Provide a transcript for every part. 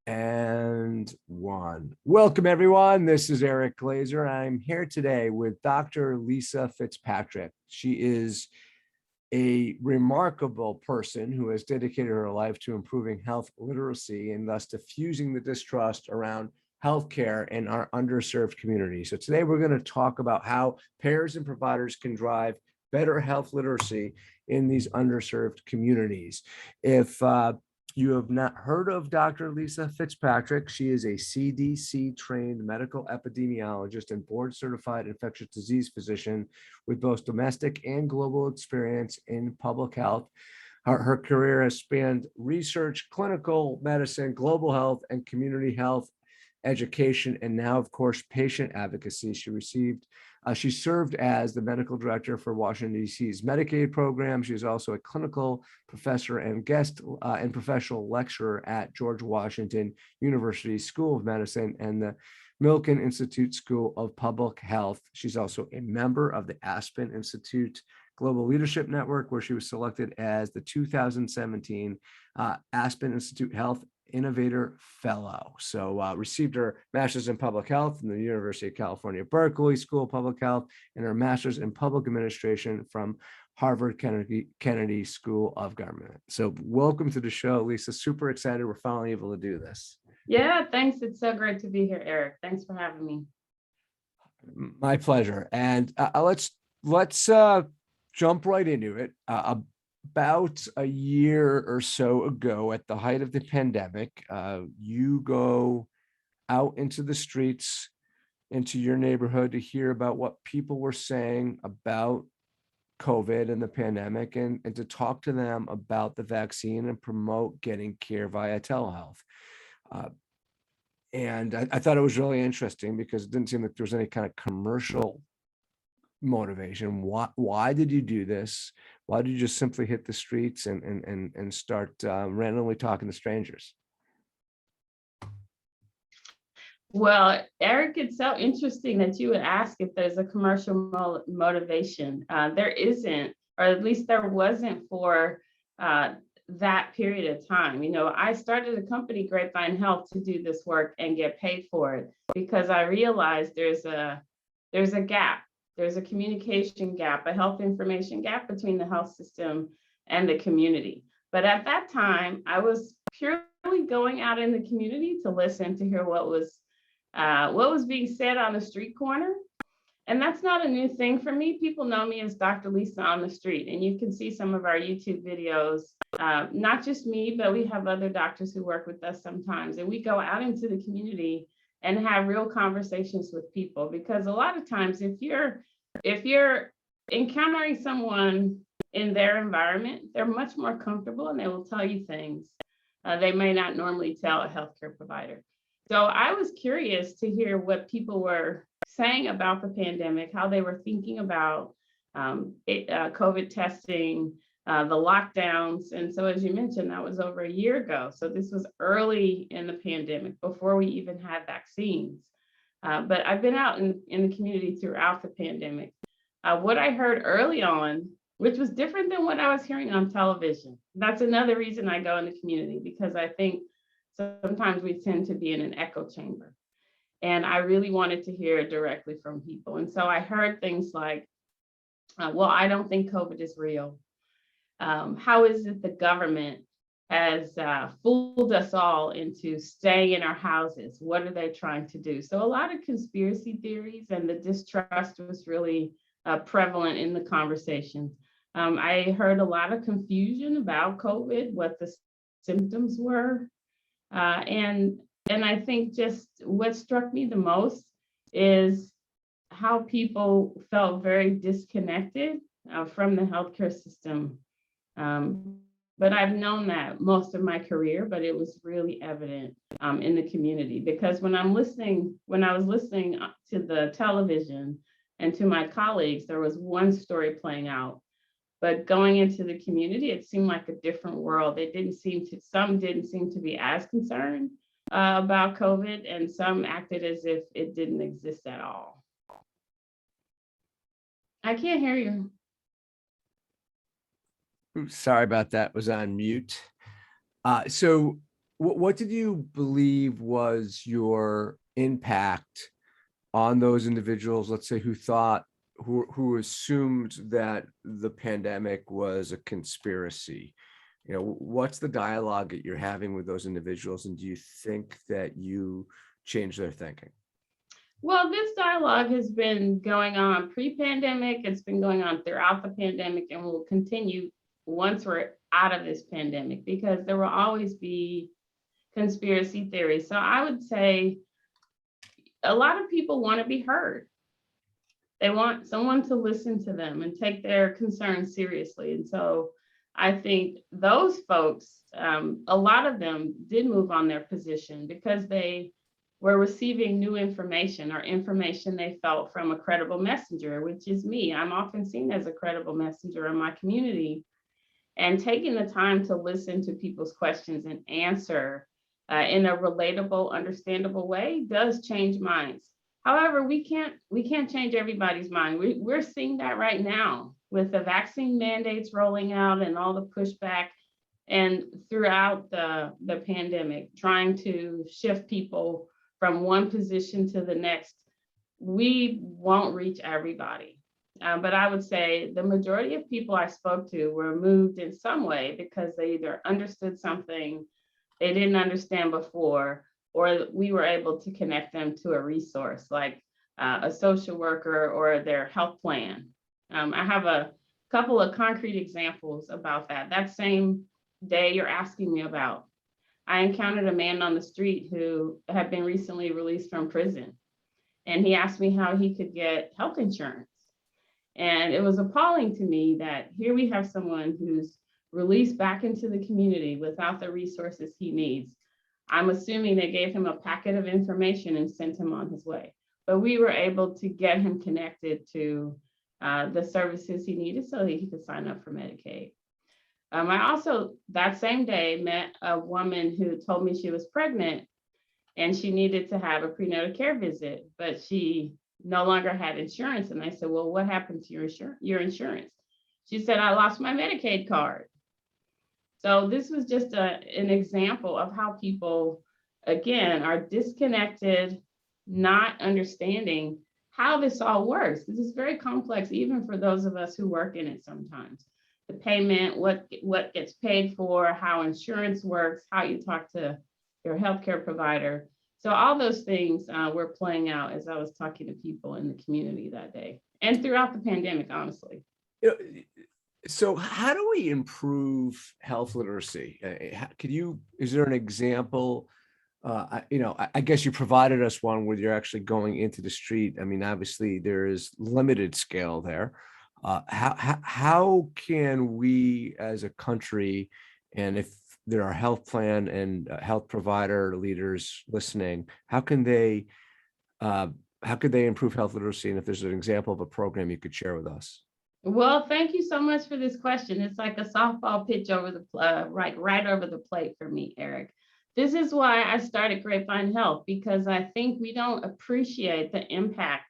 And one. Welcome, everyone. This is Eric Glazer. I'm here today with Dr. Lisa Fitzpatrick. She is a remarkable person who has dedicated her life to improving health literacy and thus diffusing the distrust around healthcare in our underserved community. So today we're going to talk about how payers and providers can drive better health literacy in these underserved communities. If you have not heard of Dr. Lisa Fitzpatrick, she is a CDC-trained medical epidemiologist and board-certified infectious disease physician with both domestic and global experience in public health. Her career has spanned research, clinical medicine, global health, and community health education, and now, of course, patient advocacy. She served as the medical director for Washington, D.C.'s Medicaid program. She is also a clinical professor and guest and professional lecturer at George Washington University School of Medicine and the Milken Institute School of Public Health. She's also a member of the Aspen Institute Global Leadership Network, where she was selected as the 2017 Aspen Institute Health Innovator Fellow. So received her master's in public health from the University of California-Berkeley School of Public Health and her master's in public administration from Harvard Kennedy School of Government. So welcome to the show, Lisa. Super excited we're finally able to do this. Yeah, thanks. It's so great to be here, Eric. Thanks for having me. My pleasure. And let's jump right into it. About a year or so ago, at the height of the pandemic, you go out into the streets, into your neighborhood to hear about what people were saying about COVID and the pandemic, and to talk to them about the vaccine and promote getting care via telehealth. And I thought it was really interesting because it didn't seem like there was any kind of commercial motivation. Why did you do this? Why did you just simply hit the streets and start randomly talking to strangers? Well, Eric, it's so interesting that you would ask if there's a commercial motivation. There isn't, or at least there wasn't for that period of time. You know, I started a company, Grapevine Health, to do this work and get paid for it because I realized there's a gap. There's a communication gap, a health information gap between the health system and the community. But at that time, I was purely going out in the community to listen, to hear what was being said on the street corner. And that's not a new thing for me. People know me as Dr. Lisa on the street, and you can see some of our YouTube videos. Not just me, but we have other doctors who work with us sometimes, and we go out into the community and have real conversations with people, because a lot of times if you're encountering someone in their environment, they're much more comfortable and they will tell you things they may not normally tell a healthcare provider. So I was curious to hear what people were saying about the pandemic, how they were thinking about COVID testing, the lockdowns. And so, as you mentioned, that was over a year ago. So this was early in the pandemic, before we even had vaccines. But I've been out in the community throughout the pandemic. What I heard early on, which was different than what I was hearing on television. That's another reason I go in the community, because I think sometimes we tend to be in an echo chamber. And I really wanted to hear directly from people. And so I heard things like, well, I don't think COVID is real. How is it the government has fooled us all into staying in our houses? What are they trying to do? So a lot of conspiracy theories, and the distrust was really prevalent in the conversations. I heard a lot of confusion about COVID, what the symptoms were. And I think just what struck me the most is how people felt very disconnected from the healthcare system. But I've known that most of my career, but it was really evident in the community, because when I was listening to the television and to my colleagues, there was one story playing out. But going into the community, it seemed like a different world. Some didn't seem to be as concerned about COVID, and some acted as if it didn't exist at all. I can't hear you. Oops, sorry about that, was on mute. So what did you believe was your impact on those individuals, let's say, who assumed that the pandemic was a conspiracy? What's the dialogue that you're having with those individuals, and do you think that you change their thinking? Well, this dialogue has been going on pre-pandemic. It's been going on throughout the pandemic and will continue once we're out of this pandemic, because there will always be conspiracy theories. So I would say a lot of people want to be heard. They want someone to listen to them and take their concerns seriously. And so I think those folks, a lot of them did move on their position because they were receiving new information or information they felt from a credible messenger, which is me. I'm often seen as a credible messenger in my community. And taking the time to listen to people's questions and answer in a relatable, understandable way does change minds. However, we can't change everybody's mind. We're seeing that right now with the vaccine mandates rolling out and all the pushback, and throughout the pandemic, trying to shift people from one position to the next. We won't reach everybody. But I would say the majority of people I spoke to were moved in some way because they either understood something they didn't understand before, or we were able to connect them to a resource like a social worker or their health plan. I have a couple of concrete examples about that. That same day you're asking me about, I encountered a man on the street who had been recently released from prison, and he asked me how he could get health insurance. And it was appalling to me that here we have someone who's released back into the community without the resources he needs. I'm assuming they gave him a packet of information and sent him on his way. But we were able to get him connected to the services he needed so that he could sign up for Medicaid. I also, that same day, met a woman who told me she was pregnant and she needed to have a prenatal care visit, but she no longer had insurance. And I said, well, what happened to your insurance? She said, I lost my Medicaid card. So this was just an example of how people, again, are disconnected, not understanding how this all works. This is very complex, even for those of us who work in it sometimes. The payment, what gets paid for, how insurance works, how you talk to your healthcare provider. So all those things were playing out as I was talking to people in the community that day and throughout the pandemic, honestly. So how do we improve health literacy? Is there an example? I guess you provided us one where you're actually going into the street. I mean, obviously there is limited scale there. How can we as a country, and if there are health plan and health provider leaders listening, how could they improve health literacy? And if there's an example of a program you could share with us. Well, thank you so much for this question. It's like a softball pitch over the right over the plate for me, Eric. This is why I started Grapevine Health, because I think we don't appreciate the impact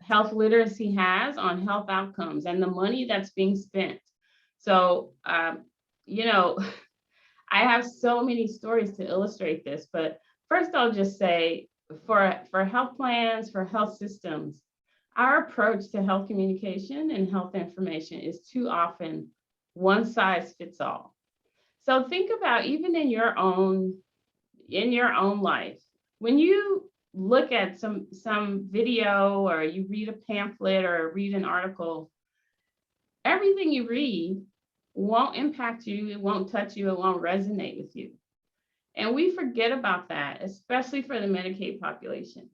health literacy has on health outcomes and the money that's being spent. So, I have so many stories to illustrate this, but first I'll just say for health plans, for health systems, our approach to health communication and health information is too often one size fits all. So think about even in your own life, when you look at some video or you read a pamphlet or read an article, everything you read won't impact you, it won't touch you, it won't resonate with you. And we forget about that, especially for the Medicaid population.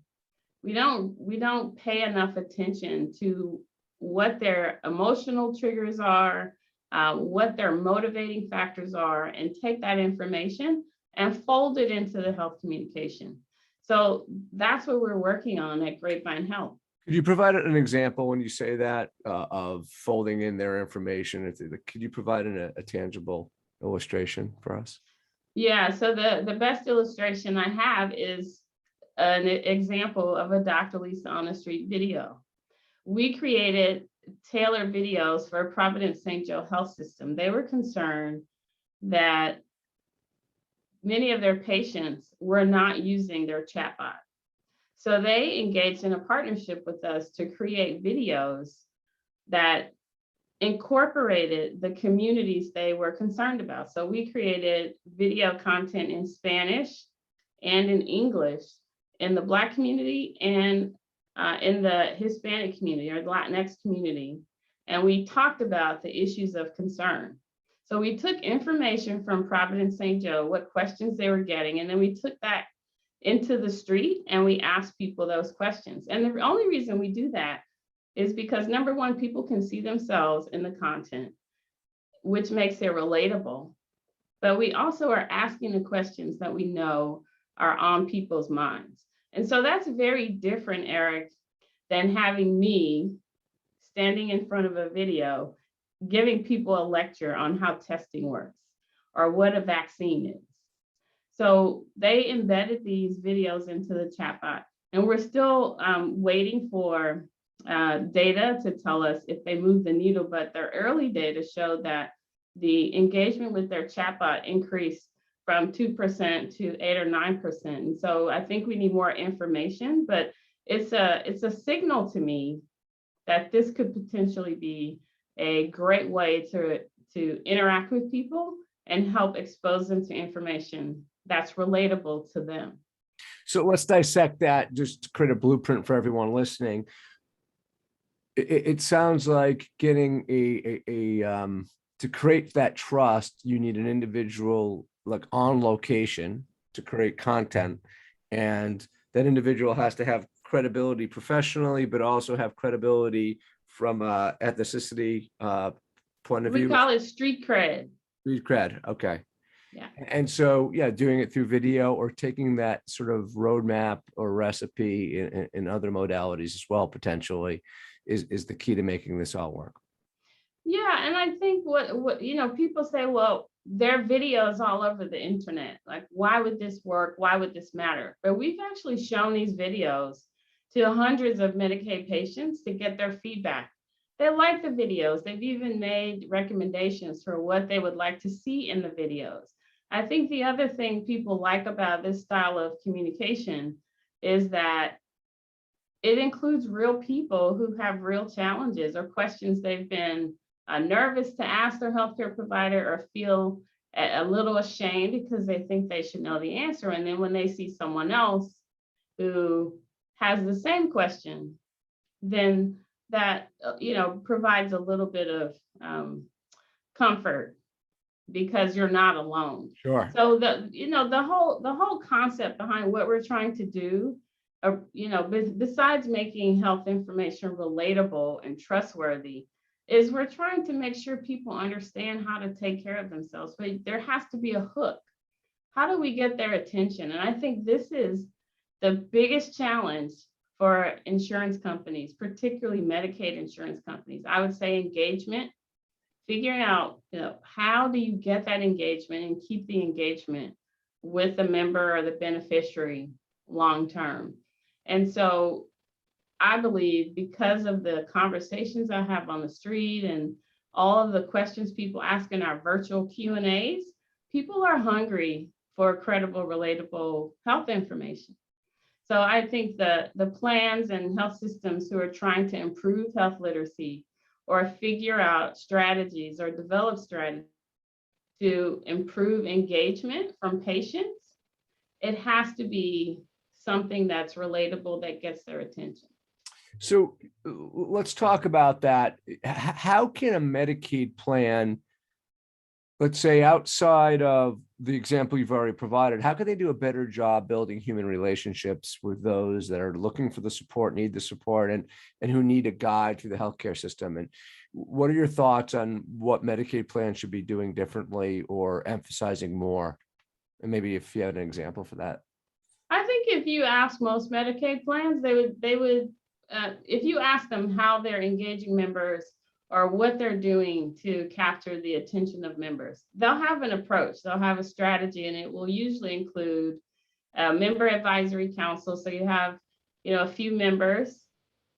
We don't pay enough attention to what their emotional triggers are, what their motivating factors are, and take that information and fold it into the health communication. So that's what we're working on at Grapevine Health. Could you provide an example when you say that of folding in their information? Could you provide a tangible illustration for us? Yeah, so the best illustration I have is an example of a Dr. Lisa on the Street video. We created tailored videos for Providence St. Joe Health System. They were concerned that many of their patients were not using their chatbot. So they engaged in a partnership with us to create videos that incorporated the communities they were concerned about. So we created video content in Spanish and in English in the Black community and in the Hispanic community or the Latinx community. And we talked about the issues of concern. So we took information from Providence St. Joe, what questions they were getting, and then we took that into the street and we asked people those questions. And the only reason we do that is because, number one, people can see themselves in the content, which makes it relatable. But we also are asking the questions that we know are on people's minds. And so that's very different, Eric, than having me standing in front of a video, giving people a lecture on how testing works or what a vaccine is. So they embedded these videos into the chatbot, and we're still waiting for data to tell us if they move the needle, but their early data showed that the engagement with their chatbot increased from 2% to 8 or 9%. And so I think we need more information, but it's a signal to me that this could potentially be a great way to interact with people and help expose them to information that's relatable to them. So let's dissect that just to create a blueprint for everyone listening. It sounds like getting to create that trust, you need an individual like on location to create content, and that individual has to have credibility professionally, but also have credibility from a ethnicity point of view. We call it street cred. Street cred, okay. Yeah. And so, yeah, doing it through video or taking that sort of roadmap or recipe in other modalities as well, potentially, is the key to making this all work. Yeah, and I think what people say, well, there are videos all over the internet. Like, why would this work? Why would this matter? But we've actually shown these videos to hundreds of Medicaid patients to get their feedback. They like the videos. They've even made recommendations for what they would like to see in the videos. I think the other thing people like about this style of communication is that it includes real people who have real challenges or questions they've been nervous to ask their healthcare provider or feel a little ashamed because they think they should know the answer. And then when they see someone else who has the same question, then that provides a little bit of comfort because you're not alone. Sure. So the whole concept behind what we're trying to do, besides making health information relatable and trustworthy, is we're trying to make sure people understand how to take care of themselves. But there has to be a hook. How do we get their attention? And I think this is the biggest challenge for insurance companies, particularly Medicaid insurance companies. I would say engagement, figuring out, how do you get that engagement and keep the engagement with the member or the beneficiary long term. And so I believe because of the conversations I have on the street and all of the questions people ask in our virtual Q&As, people are hungry for credible, relatable health information. So I think the plans and health systems who are trying to improve health literacy or figure out strategies or develop strategies to improve engagement from patients, it has to be something that's relatable that gets their attention. So let's talk about that. How can a Medicaid plan, let's say outside of the example you've already provided, how can they do a better job building human relationships with those that are looking for the support, need the support, and who need a guide through the healthcare system? And what are your thoughts on what Medicaid plans should be doing differently or emphasizing more? And maybe if you have an example for that. I think if you ask most Medicaid plans, they would if you ask them how they're engaging members or what they're doing to capture the attention of members, they'll have an approach, they'll have a strategy, and it will usually include a member advisory council. So you have, a few members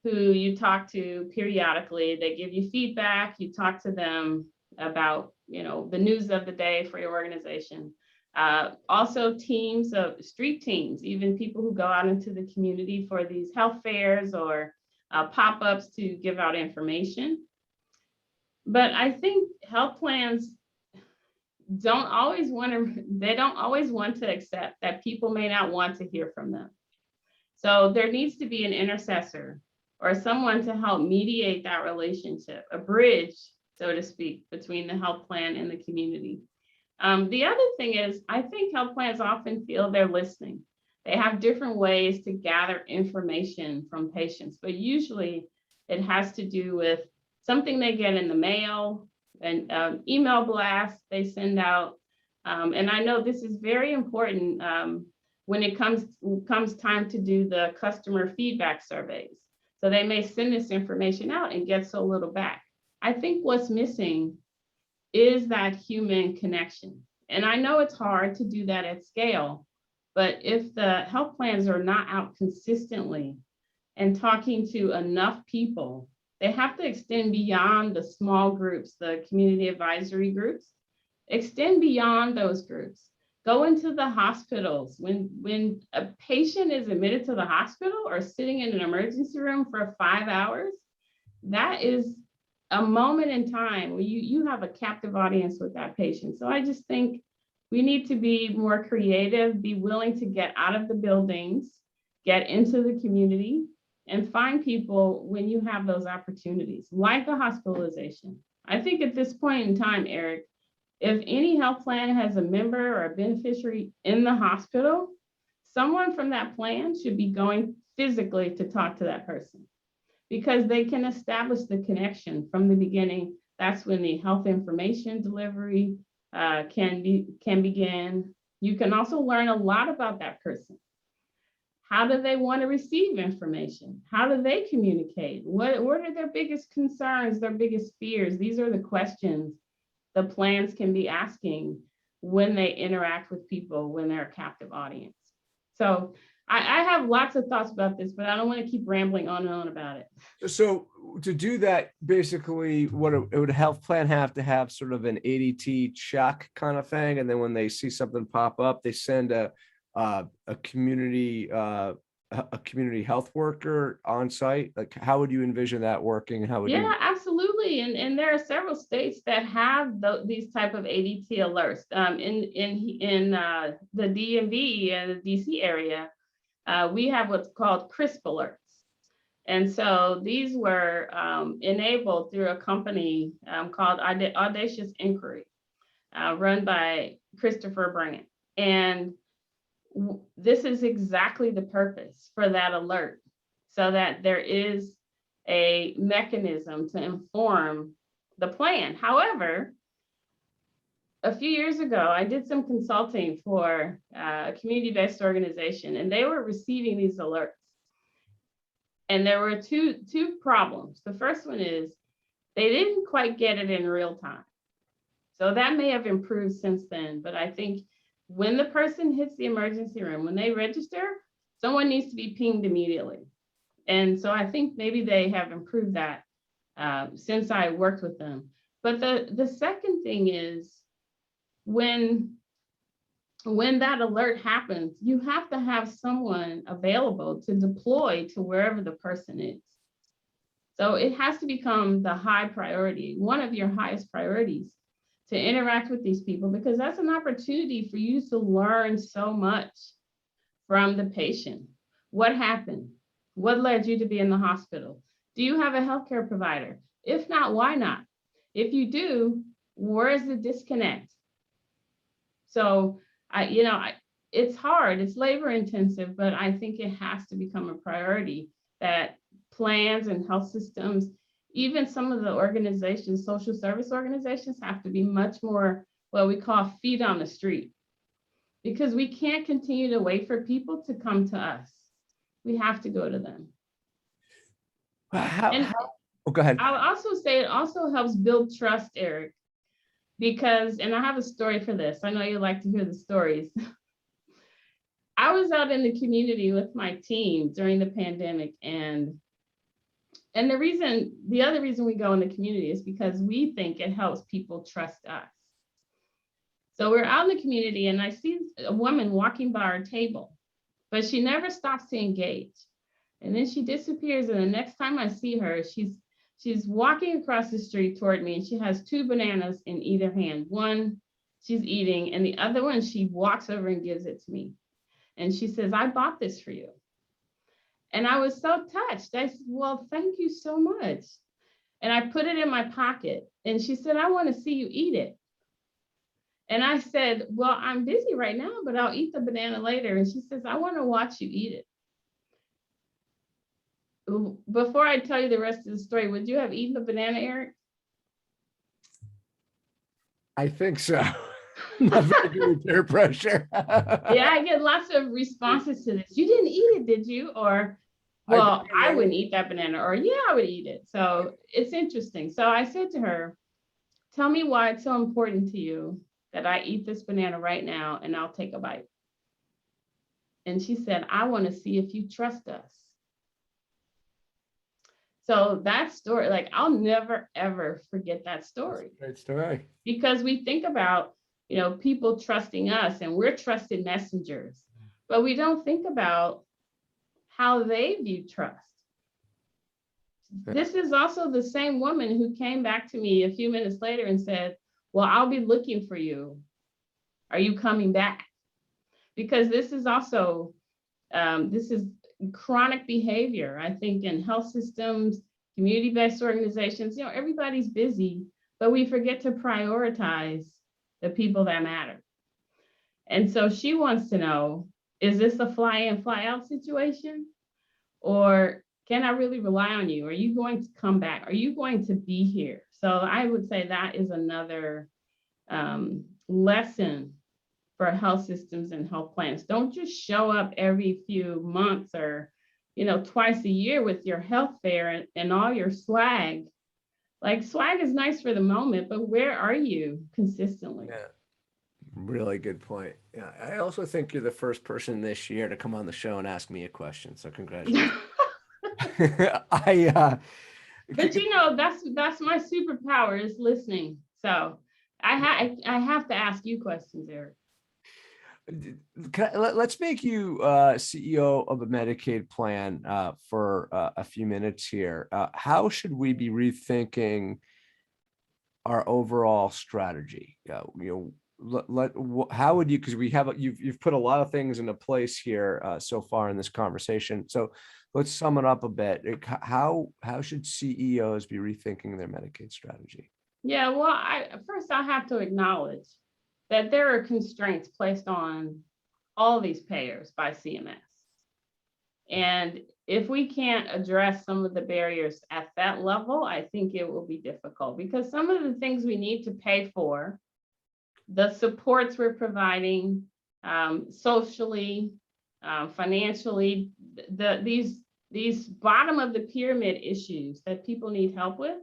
who you talk to periodically. They give you feedback, you talk to them about, the news of the day for your organization. Also teams of street teams, even people who go out into the community for these health fairs or pop-ups to give out information. But I think health plans don't always want to accept that people may not want to hear from them. So there needs to be an intercessor or someone to help mediate that relationship, a bridge, so to speak, between the health plan and the community. The other thing is, I think health plans often feel they're listening. They have different ways to gather information from patients, but usually it has to do with something they get in the mail, an email blast they send out. And I know this is very important when it comes time to do the customer feedback surveys. So they may send this information out and get so little back. I think what's missing is that human connection. And I know it's hard to do that at scale, but if the health plans are not out consistently and talking to enough people, they have to extend beyond the small groups, the community advisory groups, extend beyond those groups. Go into the hospitals. When a patient is admitted to the hospital or sitting in an emergency room for 5 hours, that is a moment in time where you have a captive audience with that patient. So I just think we need to be more creative, be willing to get out of the buildings, get into the community, and find people when you have those opportunities, like the hospitalization. I think at this point in time, Eric, if any health plan has a member or a beneficiary in the hospital, someone from that plan should be going physically to talk to that person, because they can establish the connection from the beginning. That's when the health information delivery can begin. You can also learn a lot about that person. How do they want to receive information? How do they communicate? What are their biggest concerns, their biggest fears? These are the questions the plans can be asking when they interact with people, when they're a captive audience. So I have lots of thoughts about this, but I don't want to keep rambling on and on about it. So to do that, basically, would a health plan have to have sort of an ADT check kind of thing, and then when they see something pop up, they send a community health worker on site? Like, how would you envision that working? How would you? Absolutely. And there are several states that have these type of ADT alerts. In the DMV and the DC area, we have what's called CRISP alerts. And so these were enabled through a company called Audacious Inquiry, run by Christopher Brandt. And this is exactly the purpose for that alert, so that there is a mechanism to inform the plan. However, a few years ago, I did some consulting for a community-based organization, and they were receiving these alerts. And there were two problems. The first one is they didn't quite get it in real time. So that may have improved since then, but I think when the person hits the emergency room, when they register, someone needs to be pinged immediately. And so I think maybe they have improved that since I worked with them. But the second thing is when that alert happens, you have to have someone available to deploy to wherever the person is. So it has to become the high priority, one of your highest priorities, to interact with these people, because that's an opportunity for you to learn so much from the patient. What happened? What led you to be in the hospital? Do you have a healthcare provider? If not, why not? If you do, where is the disconnect? So it's hard, it's labor intensive, but I think it has to become a priority that plans and health systems, even some of the organizations, social service organizations, have to be much more what we call feet on the street, because we can't continue to wait for people to come to us. We have to go to them. Go ahead. I'll also say it also helps build trust, Eric, because, and I have a story for this. I know you like to hear the stories. I was out in the community with my team during the pandemic, and the other reason we go in the community is because we think it helps people trust us. So we're out in the community and I see a woman walking by our table, but she never stops to engage. And then she disappears. And the next time I see her, she's walking across the street toward me and she has 2 bananas in either hand. One she's eating and the other one she walks over and gives it to me. And she says, I bought this for you. And I was so touched. I said, well, thank you so much. And I put it in my pocket. And she said, I want to see you eat it. And I said, well, I'm busy right now, but I'll eat the banana later. And she says, I want to watch you eat it. Before I tell you the rest of the story, would you have eaten the banana, Eric? I think so. Not very good with peer pressure. Yeah, I get lots of responses to this. You didn't eat it, did you? Or, well, I wouldn't eat that banana. Or, yeah, I would eat it. So it's interesting. So I said to her, tell me why it's so important to you that I eat this banana right now and I'll take a bite. And she said, I want to see if you trust us. So that story, like, I'll never, ever forget that story. Great story. Because we think about, people trusting us and we're trusted messengers, but we don't think about how they view trust. Yeah. This is also the same woman who came back to me a few minutes later and said, well, I'll be looking for you. Are you coming back? Because this is also, this is chronic behavior. I think in health systems, community-based organizations, everybody's busy, but we forget to prioritize the people that matter. And so she wants to know, is this a fly in, fly out situation? Or can I really rely on you? Are you going to come back? Are you going to be here? So I would say that is another lesson for health systems and health plans. Don't just show up every few months or, twice a year with your health fair and all your swag. Like, swag is nice for the moment, but where are you consistently? Yeah, really good point. Yeah, I also think you're the first person this year to come on the show and ask me a question. So congratulations. But that's my superpower is listening. So I have to ask you questions, Eric. Let's make you CEO of a Medicaid plan for a few minutes here. How should we be rethinking our overall strategy? How would you? Because you've put a lot of things into place here so far in this conversation. So let's sum it up a bit. How should CEOs be rethinking their Medicaid strategy? Yeah, well, first I have to acknowledge that there are constraints placed on all these payers by CMS. And if we can't address some of the barriers at that level, I think it will be difficult because some of the things we need to pay for, the supports we're providing, socially, financially, these bottom of the pyramid issues that people need help with,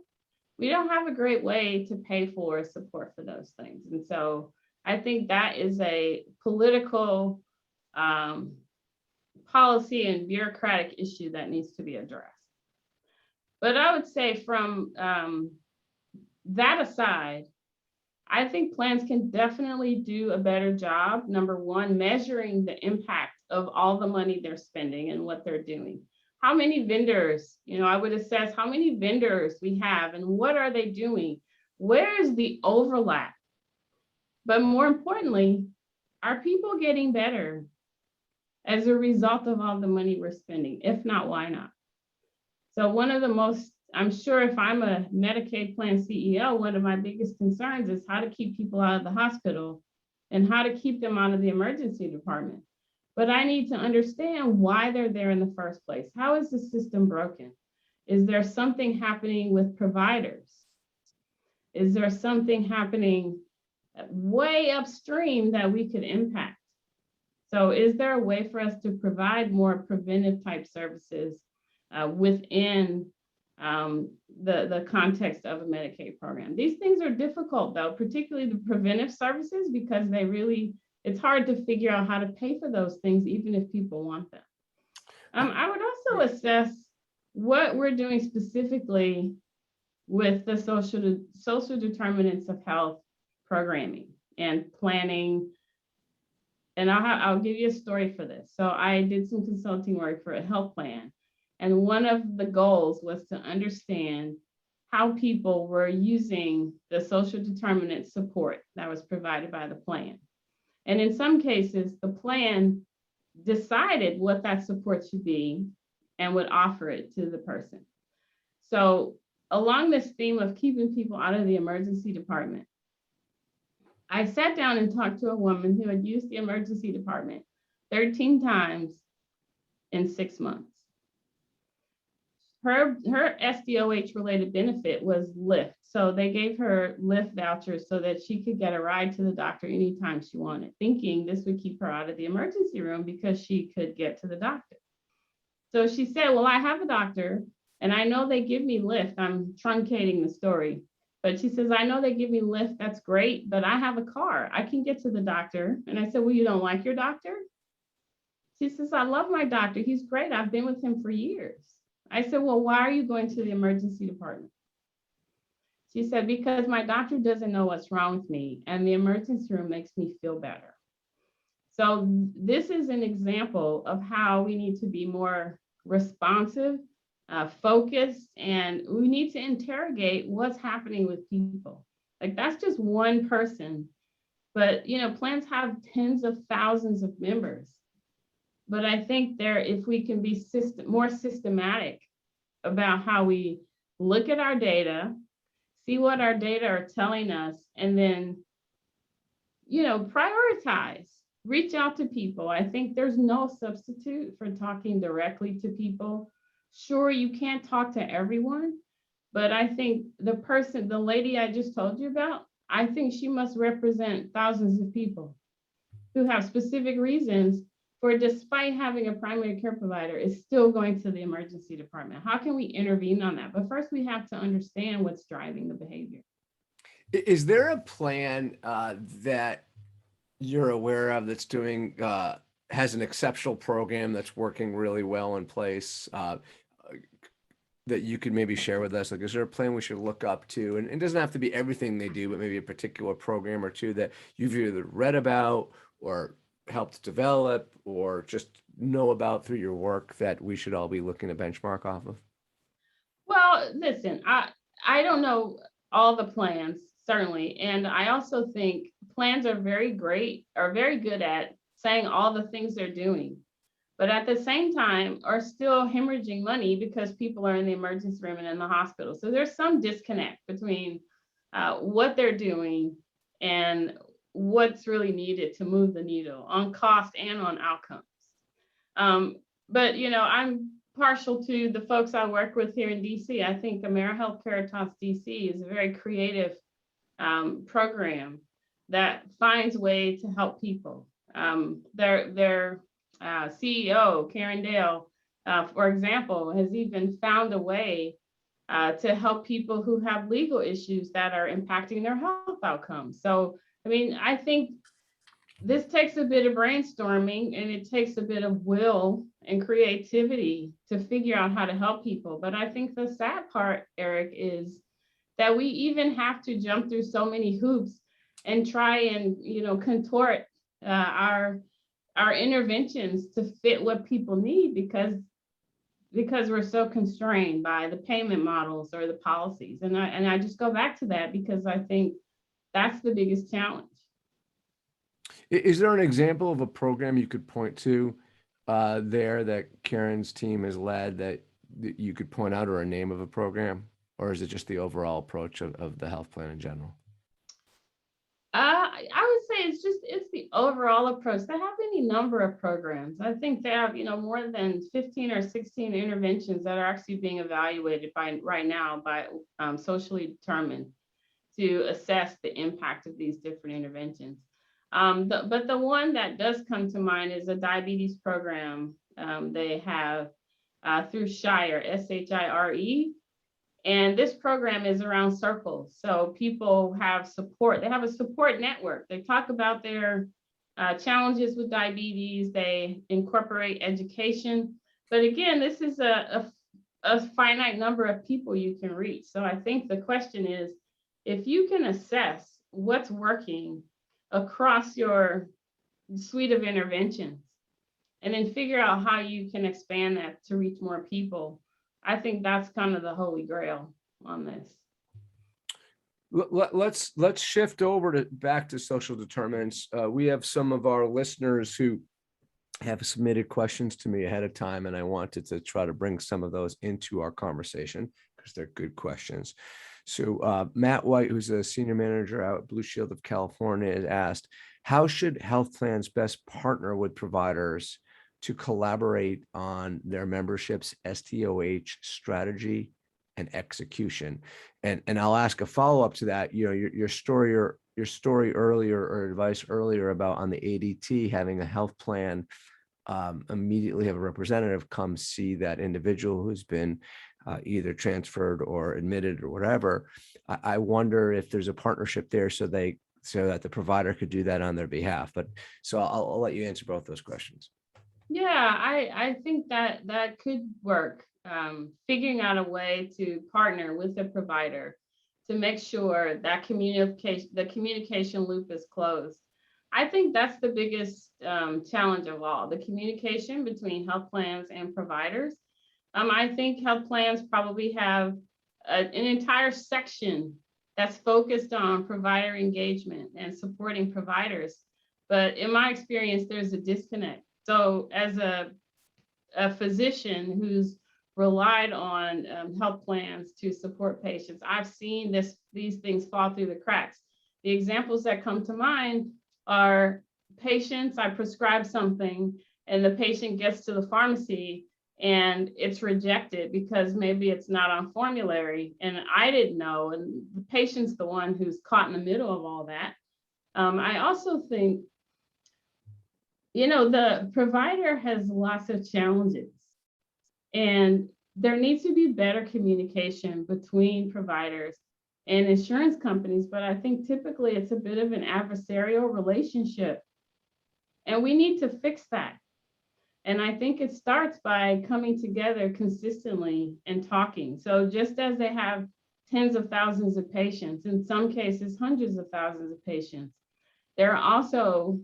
we don't have a great way to pay for support for those things. And so I think that is a political policy and bureaucratic issue that needs to be addressed. But I would say from that aside, I think plans can definitely do a better job, number one, measuring the impact of all the money they're spending and what they're doing. How many vendors, I would assess how many vendors we have and what are they doing? Where is the overlap? But more importantly, are people getting better as a result of all the money we're spending? If not, why not? So one of the most, I'm sure if I'm a Medicaid plan CEO, one of my biggest concerns is how to keep people out of the hospital and how to keep them out of the emergency department. But I need to understand why they're there in the first place. How is the system broken? Is there something happening with providers? Is there something happening way upstream that we could impact? So is there a way for us to provide more preventive type services within the context of a Medicaid program? These things are difficult though, particularly the preventive services, because it's hard to figure out how to pay for those things, even if people want them. I would also assess what we're doing specifically with the social determinants of health programming. and planning. And I'll give you a story for this. So I did some consulting work for a health plan. And one of the goals was to understand how people were using the social determinant support that was provided by the plan. And in some cases, the plan decided what that support should be and would offer it to the person. So along this theme of keeping people out of the emergency department, I sat down and talked to a woman who had used the emergency department 13 times in 6 months. Her SDOH related benefit was Lyft. So they gave her Lyft vouchers so that she could get a ride to the doctor anytime she wanted, thinking this would keep her out of the emergency room because she could get to the doctor. So she said, well, I have a doctor and I know they give me Lyft. I'm truncating the story. But she says, I know they give me Lyft. That's great, but I have a car. I can get to the doctor. And I said, well, you don't like your doctor? She says, I love my doctor. He's great. I've been with him for years. I said, well, why are you going to the emergency department? She said, because my doctor doesn't know what's wrong with me and the emergency room makes me feel better. So this is an example of how we need to be more responsive, focused, and we need to interrogate what's happening with people. Like that's just one person, but plans have tens of thousands of members. But I think if we can be more systematic about how we look at our data, see what our data are telling us, and then, prioritize, reach out to people. I think there's no substitute for talking directly to people. Sure, you can't talk to everyone, but I think the lady I just told you about, I think she must represent thousands of people who have specific reasons for, despite having a primary care provider, is still going to the emergency department. How can we intervene on that? But first we have to understand what's driving the behavior. Is there a plan that you're aware of that's doing, has an exceptional program that's working really well in place that you could maybe share with us? Like, is there a plan we should look up to? And it doesn't have to be everything they do, but maybe a particular program or two that you've either read about or helped develop or just know about through your work that we should all be looking to benchmark off of? Well, listen, I don't know all the plans, certainly. And I also think plans are very good at saying all the things they're doing, but at the same time are still hemorrhaging money because people are in the emergency room and in the hospital. So there's some disconnect between what they're doing and what's really needed to move the needle on cost and on outcomes. But I'm partial to the folks I work with here in DC. I think AmeriHealth Caritas DC is a very creative program that finds ways to help people. Their CEO, Karen Dale, for example, has even found a way to help people who have legal issues that are impacting their health outcomes. So, I think this takes a bit of brainstorming and it takes a bit of will and creativity to figure out how to help people. But I think the sad part, Eric, is that we even have to jump through so many hoops and try and contort our interventions to fit what people need because we're so constrained by the payment models or the policies. And I just go back to that because I think that's the biggest challenge. Is there an example of a program you could point to there that Karen's team has led that you could point out, or a name of a program? Or is it just the overall approach of the health plan in general? I would say it's the overall approach. They have any number of programs. I think they have more than 15 or 16 interventions that are actually being evaluated right now by socially determined to assess the impact of these different interventions. But the one that does come to mind is a diabetes program they have through Shire, SHIRE. And this program is around circles. So people have support. They have a support network. They talk about their challenges with diabetes. They incorporate education. But again, this is a finite number of people you can reach. So I think the question is, if you can assess what's working across your suite of interventions, and then figure out how you can expand that to reach more people. I think that's kind of the holy grail on this. Let's shift over to back to social determinants. We have some of our listeners who have submitted questions to me ahead of time, and I wanted to try to bring some of those into our conversation because they're good questions. So Matt White, who's a senior manager out at Blue Shield of California, has asked, how should health plans best partner with providers to collaborate on their membership's STOH strategy and execution? And I'll ask a follow-up to that. You know, your story earlier, or advice earlier about on the ADT having a health plan immediately have a representative come see that individual who's been either transferred or admitted or whatever. I wonder if there's a partnership there so that the provider could do that on their behalf. But so I'll let you answer both those questions. Yeah, I think that could work. Figuring out a way to partner with the provider to make sure that the communication loop is closed. I think that's the biggest challenge of all, the communication between health plans and providers. I think health plans probably have an entire section that's focused on provider engagement and supporting providers. But in my experience, there's a disconnect. So as a physician who's relied on health plans to support patients, I've seen these things fall through the cracks. The examples that come to mind are patients, I prescribe something and the patient gets to the pharmacy and it's rejected because maybe it's not on formulary and I didn't know, and the patient's the one who's caught in the middle of all that. I also think, you know, the provider has lots of challenges, and there needs to be better communication between providers and insurance companies, but I think typically it's a bit of an adversarial relationship, and we need to fix that. And I think it starts by coming together consistently and talking. So just as they have tens of thousands of patients, in some cases, hundreds of thousands of patients, there are also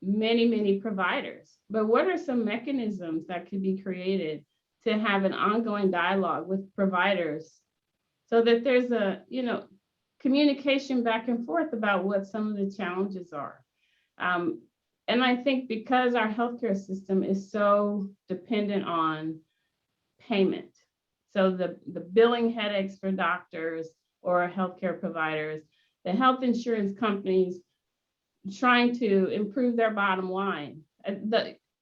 many, many providers. But what are some mechanisms that could be created to have an ongoing dialogue with providers so that there's a, you know, communication back and forth about what some of the challenges are? And I think because our healthcare system is so dependent on payment, so the billing headaches for doctors or healthcare providers, the health insurance companies trying to improve their bottom line.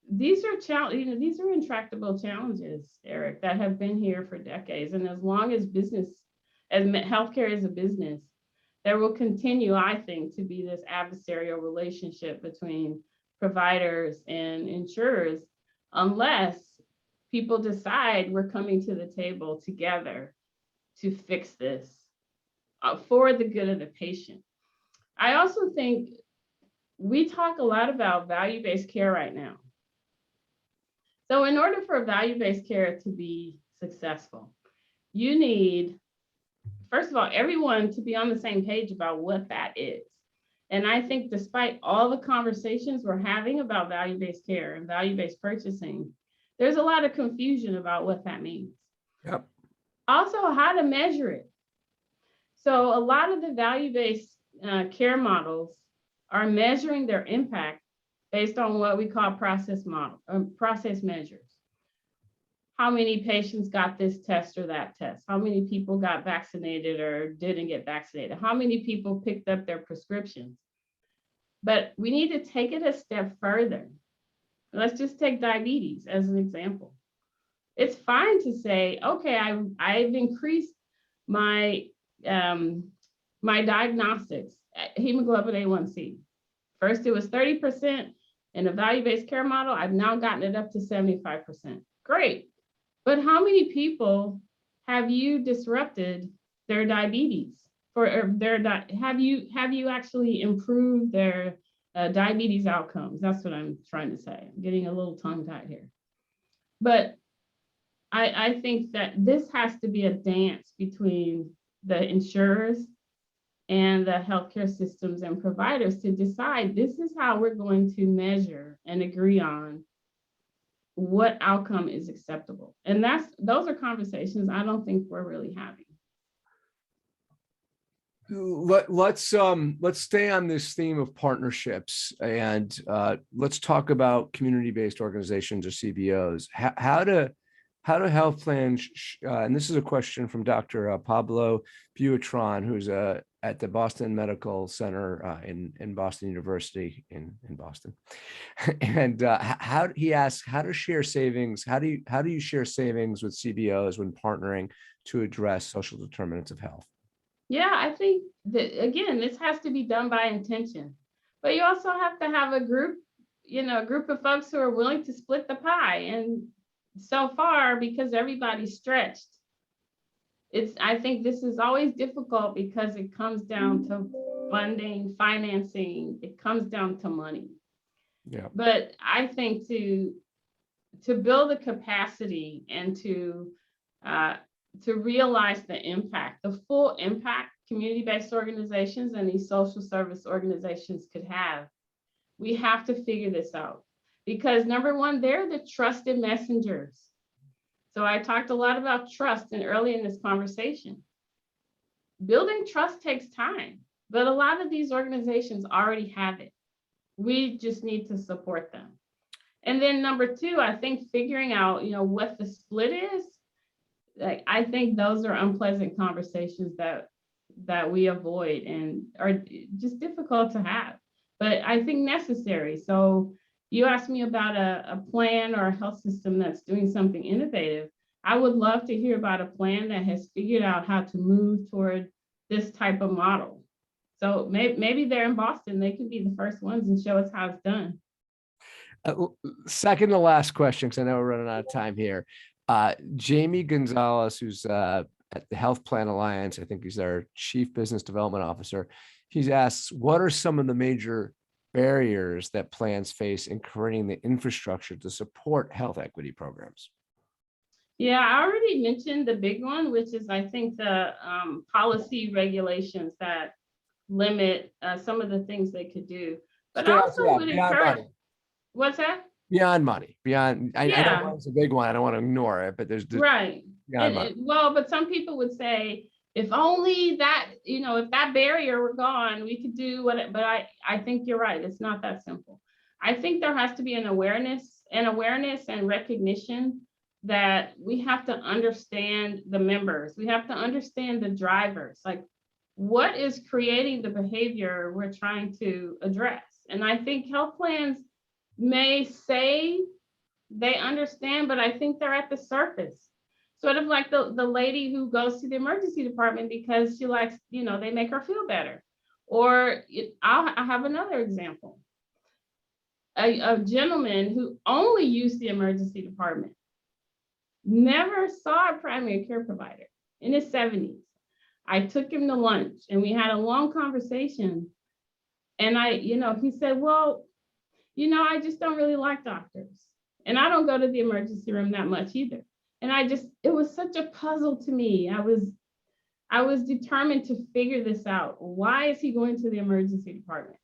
These are intractable challenges, Eric, that have been here for decades. And as long as healthcare is a business, there will continue, I think, to be this adversarial relationship between providers and insurers, unless people decide we're coming to the table together to fix this for the good of the patient. I also think we talk a lot about value-based care right now. So in order for value-based care to be successful, you need, first of all, everyone to be on the same page about what that is. And I think despite all the conversations we're having about value-based care and value-based purchasing, there's a lot of confusion about what that means. Yep. Also, how to measure it. So a lot of the value-based care models are measuring their impact based on what we call process measures. How many patients got this test or that test? How many people got vaccinated or didn't get vaccinated? How many people picked up their prescriptions? But we need to take it a step further. Let's just take diabetes as an example. It's fine to say, okay, I've increased my diagnostics, hemoglobin A1C. First, it was 30% in a value-based care model. I've now gotten it up to 75%. Great. But how many people have you disrupted their diabetes? Have you actually improved their diabetes outcomes? That's what I'm trying to say. I'm getting a little tongue-tied here. But I think that this has to be a dance between the insurers and the healthcare systems and providers to decide this is how we're going to measure and agree on what outcome is acceptable. And those are conversations I don't think we're really having. Let's stay on this theme of partnerships, and let's talk about community-based organizations or CBOs. How do health plans, and this is a question from Dr. Pablo Buitron, who's at the Boston Medical Center in Boston University in Boston, and how he asks how to share savings. How do you share savings with CBOs when partnering to address social determinants of health? Yeah, I think that, again, this has to be done by intention, but you also have to have a group of folks who are willing to split the pie. And so far, because everybody's stretched, I think this is always difficult because it comes down to funding, financing, it comes down to money. Yeah. But I think to build the capacity and to realize the impact, the full impact community-based organizations and these social service organizations could have, we have to figure this out. Because number one, they're the trusted messengers. So I talked a lot about trust early in this conversation. Building trust takes time, but a lot of these organizations already have it. We just need to support them. And then number two, I think figuring out, what the split is. Like, I think those are unpleasant conversations that we avoid and are just difficult to have, but I think necessary. So you asked me about a plan or a health system that's doing something innovative. I would love to hear about a plan that has figured out how to move toward this type of model. So maybe they're in Boston, they could be the first ones and show us how it's done. Second to last question, because I know we're running out of time here. Jamie Gonzalez, who's at the Health Plan Alliance, I think he's our Chief Business Development Officer. He's asked, what are some of the major barriers that plans face in creating the infrastructure to support health equity programs? Yeah, I already mentioned the big one, which is, I think, the policy regulations that limit some of the things they could do. But I also would encourage, what's that? Beyond money, I Yeah. know it's a big one. I don't want to ignore it, but there's right. But some people would say, if only that, if that barrier were gone, we could do what, but I think you're right. It's not that simple. I think there has to be an awareness and recognition that we have to understand the members. We have to understand the drivers, like what is creating the behavior we're trying to address. And I think health plans may say they understand, but I think they're at the surface. Sort of like the lady who goes to the emergency department because she likes, they make her feel better. Or I have another example. A gentleman who only used the emergency department, never saw a primary care provider in his 70s. I took him to lunch and we had a long conversation. And he said, well, I just don't really like doctors. And I don't go to the emergency room that much either. And it was such a puzzle to me. I was determined to figure this out. Why is he going to the emergency department?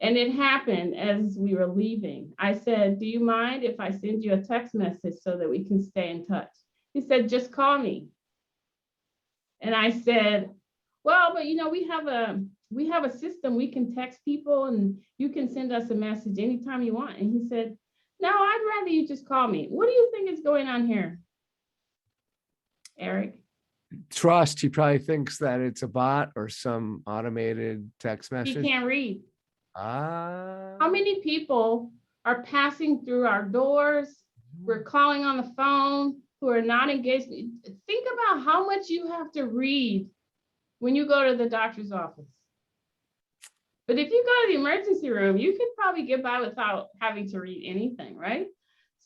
And it happened as we were leaving. I said, do you mind if I send you a text message so that we can stay in touch? He said, just call me. And I said, well, but we have a system, we can text people and you can send us a message anytime you want. And he said, no, I'd rather you just call me. What do you think is going on here, Eric? Trust. He probably thinks that it's a bot or some automated text message. He can't read. How many people are passing through our doors? We're calling on the phone who are not engaged. Think about how much you have to read when you go to the doctor's office. But if you go to the emergency room, you could probably get by without having to read anything, right?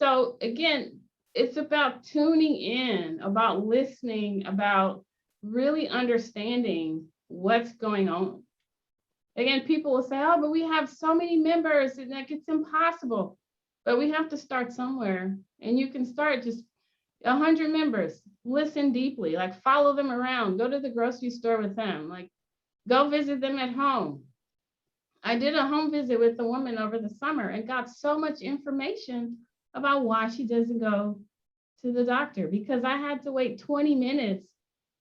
So again, it's about tuning in, about listening, about really understanding what's going on. Again, people will say, oh, but we have so many members and like it's impossible. But we have to start somewhere. And you can start just 100 members, listen deeply, like follow them around, go to the grocery store with them. Like Go visit them at home. I did a home visit with a woman over the summer and got so much information about why she doesn't go to the doctor, because I had to wait 20 minutes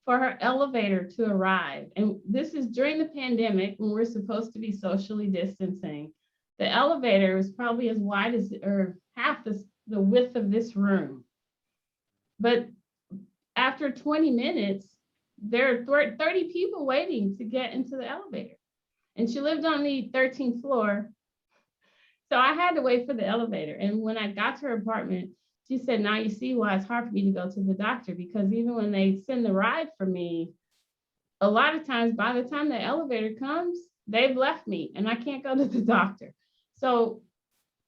for her elevator to arrive. And this is during the pandemic when we're supposed to be socially distancing. The elevator was probably as wide as, or half the width of this room. But after 20 minutes, there are 30 people waiting to get into the elevator. And she lived on the 13th floor. So I had to wait for the elevator. And when I got to her apartment, she said, now you see why it's hard for me to go to the doctor, because even when they send the ride for me, a lot of times by the time the elevator comes, they've left me and I can't go to the doctor. So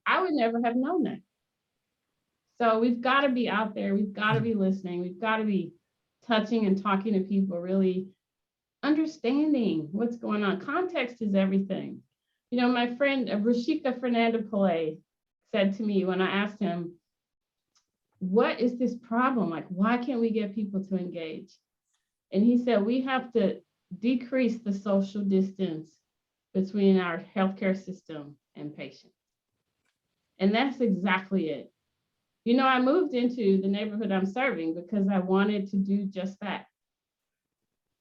I would never have known that. So we've got to be out there. We've got to be listening. We've got to be touching and talking to people, really understanding what's going on. Context is everything. You know, my friend Rashika Fernanda-Pillay said to me when I asked him, what is this problem? Like, why can't we get people to engage? And he said, we have to decrease the social distance between our healthcare system and patients. And that's exactly it. You know, I moved into the neighborhood I'm serving because I wanted to do just that.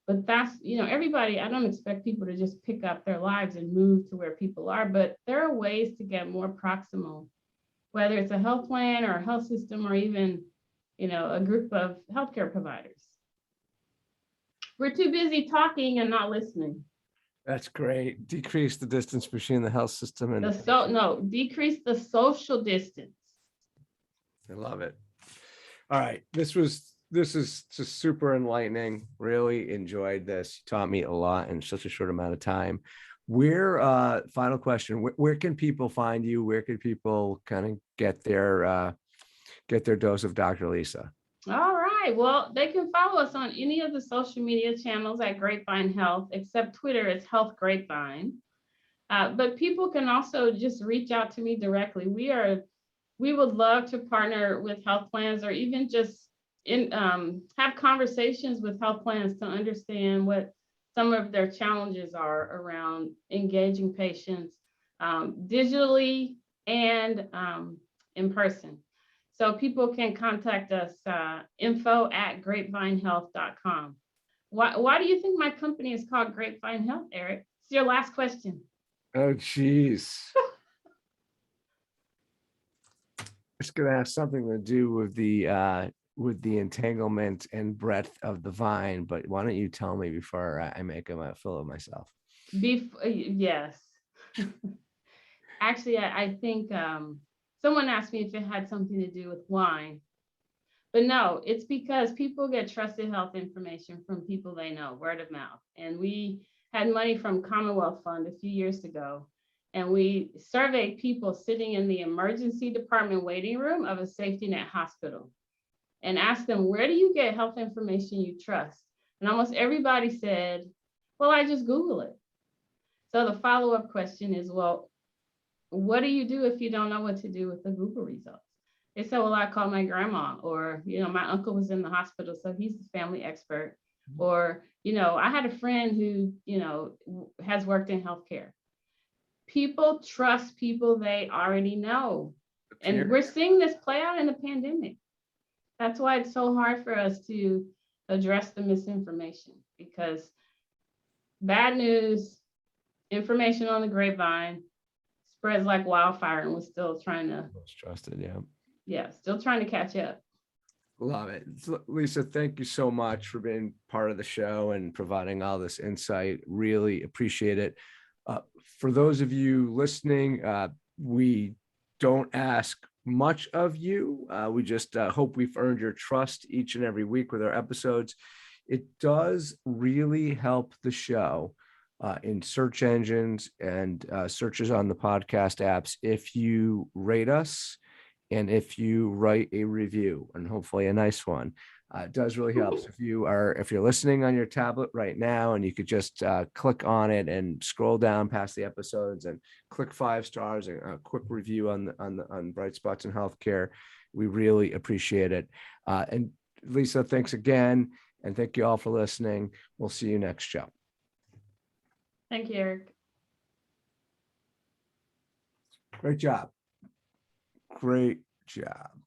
But that's, you know, everybody, I don't expect people to just pick up their lives and move to where people are, but there are ways to get more proximal, whether it's a health plan or a health system or even, you know, a group of healthcare providers. We're too busy talking and not listening. That's great. Decrease the distance between the health system and decrease the social distance. I love it. All right. This is just super enlightening. Really enjoyed this. You taught me a lot in such a short amount of time. Final question, where can people find you? Where can people kind of get their dose of Dr. Lisa? All right. Well, they can follow us on any of the social media channels at Grapevine Health, except Twitter, it's Health Grapevine. But people can also just reach out to me directly. We would love to partner with health plans, or even just have conversations with health plans to understand what some of their challenges are around engaging patients digitally and in person. So people can contact us, info@grapevinehealth.com. Why do you think my company is called Grapevine Health, Eric? It's your last question. Oh, geez. It's going to have something to do with the entanglement and breadth of the vine, but why don't you tell me before I make a fool of myself? Yes. Actually, I think someone asked me if it had something to do with wine, but no, it's because people get trusted health information from people they know, word of mouth. And we had money from Commonwealth Fund a few years ago, and we surveyed people sitting in the emergency department waiting room of a safety net hospital and asked them, where do you get health information you trust? And almost everybody said, well, I just Google it. So the follow-up question is, well, what do you do if you don't know what to do with the Google results? They said, well, I call my grandma, or, you know, my uncle was in the hospital, so he's the family expert. Or, you know, I had a friend who, you know, has worked in healthcare. People trust people they already know. And we're seeing this play out in the pandemic. That's why it's so hard for us to address the misinformation, because bad news, information on the grapevine spreads like wildfire, and we're still trying to trusted. Still trying to catch up. Love it. Lisa, thank you so much for being part of the show and providing all this insight. Really appreciate it. For those of you listening, we don't ask much of you. We just hope we've earned your trust each and every week with our episodes. It does really help the show in search engines and searches on the podcast apps if you rate us and if you write a review, and hopefully a nice one. It does really help. So if you're listening on your tablet right now, and you could just click on it and scroll down past the episodes and click 5 stars and a quick review on Bright Spots in Healthcare, we really appreciate it. And Lisa, thanks again, and thank you all for listening. We'll see you next show. Thank you, Eric. Great job. Great job.